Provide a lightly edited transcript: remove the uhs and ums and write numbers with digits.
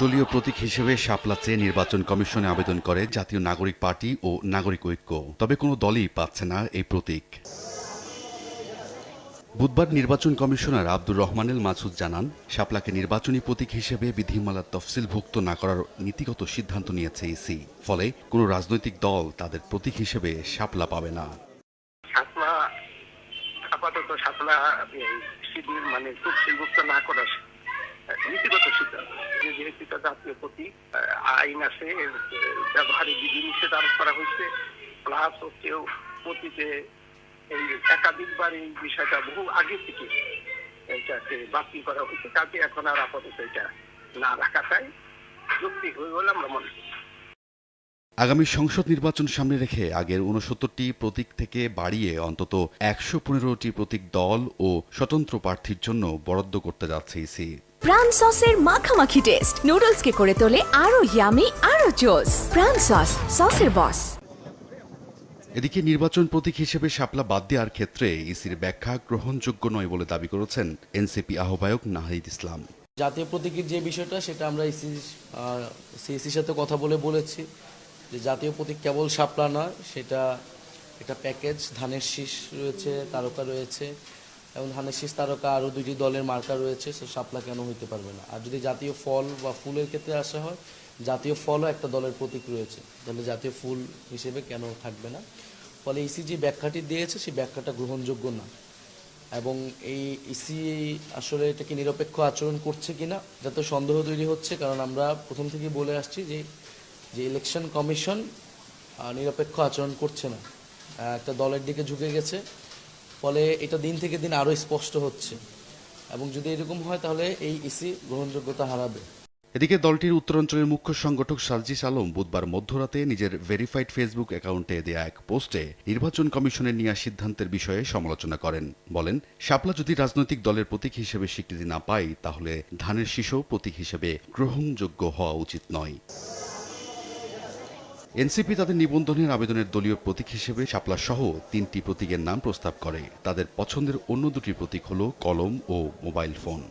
দলীয় প্রতীক হিসেবে শাপলা চেয়ে নির্বাচন কমিশনে আবেদন করে জাতীয় নাগরিক পার্টি ও নাগরিক ঐক্য। তবে কোনো দলই পাচ্ছে না এই প্রতীক। বুধবার নির্বাচন কমিশনার আব্দুর রহমানুল মাসুদ জানান, শাপলাকে নির্বাচনী প্রতীক হিসেবে বিধিমালার তফসিলভুক্ত না করার নীতিগত সিদ্ধান্ত নিয়েছে ইসি। ফলে কোনো রাজনৈতিক দল তাদের প্রতীক হিসেবে শাপলা পাবে না। আপাতত শাপলা শিবির তফসিলভুক্ত না করার নীতিগত সিদ্ধান্ত, যেহেতু এটা জাতীয় প্রতীক, আইন আছে, ব্যবহারে বিধিনিষেধ আরোপ করা হয়েছে। প্লাস হচ্ছেও প্রতীকে এই একাধিকবার এই বিষয়টা বহু আগে থেকে এটাকে বাতিল করা হয়েছে। কাজে এখন আর আপাতত এটা না রাখাটাই যৌক্তিক হয়ে বলে আমরা মনে করি। আগামী সংসদ নির্বাচন সামনে রেখে আগের ৬৯টি প্রতীক থেকে বাড়িয়ে অন্তত ১১৫টি প্রতীক দল ও স্বতন্ত্র প্রার্থীর জন্য বরাদ্দ করতে যাচ্ছে ইসি। প্রাণ সসের মাখামাখি টেস্ট নুডলসকে করে তোলে আরো ইয়ামি আরো জোস। প্রাণ সস, সসের বস। এদিকে নির্বাচন প্রতীক হিসেবে শাপলা বাদ দেওয়ার ক্ষেত্রে ইসির ব্যাখ্যা গ্রহণযোগ্য নয় বলে দাবি করেছেন এনসিপি আহ্বায়ক নাহিদ ইসলাম। জাতীয় প্রতীকের যে বিষয়টা, সেটা আমরা সিএসির সাথে কথা বলেছি যে জাতীয় প্রতীক কেবল শাপলা নয়, সেটা একটা প্যাকেজ। ধানের শীষ রয়েছে, তারকা রয়েছে, এবং ধানের শীষ তারকা আরও 2টি দলের মার্কা রয়েছে। সো শাপলা কেন হইতে পারবে না? আর যদি জাতীয় ফল বা ফুলের ক্ষেত্রে আসা হয়, জাতীয় ফলও একটা দলের প্রতীক রয়েছে, তাহলে জাতীয় ফুল হিসেবে কেন থাকবে না? ফলে ইসি যে ব্যাখ্যাটি দিয়েছে, সেই ব্যাখ্যাটা গ্রহণযোগ্য না। এবং এই ইসি আসলে এটাকে নিরপেক্ষ আচরণ করছে কিনা, যাতে সন্দেহ তৈরি হচ্ছে। কারণ আমরা প্রথম থেকে বলে আসছি যে ইলেকশন কমিশন নিরপেক্ষ আচরণ করছে না, একটা দলের দিকে ঝুঁকে গেছে। ফলে এটা দিন থেকে দিন আরও স্পষ্ট হচ্ছে, এবং যদি এরকম হয় তাহলে এই ইসি গ্রহণযোগ্যতা হারাবে। এদিকে দলটির উত্তরাঞ্চলের মুখ্য সংগঠক সার্জিস আলম বুধবার মধ্যরাতে নিজের ভেরিফাইড ফেসবুক অ্যাকাউন্টে দেয়া এক পোস্টে নির্বাচন কমিশনের নেওয়া সিদ্ধান্তের বিষয়ে সমালোচনা করেন। বলেন, শাপলা যদি রাজনৈতিক দলের প্রতীক হিসেবে স্বীকৃতি না পায়, তাহলে ধানের শীষও প্রতীক হিসেবে গ্রহণযোগ্য হওয়া উচিত নয়। এনসিপি তাদের নিবন্ধনের আবেদনের দলীয় প্রতীক হিসেবে শাপলা সহ 3টি প্রতীকের নাম প্রস্তাব করে। তাদের পছন্দের অন্য 2টি প্রতীক হল কলম ও মোবাইল ফোন।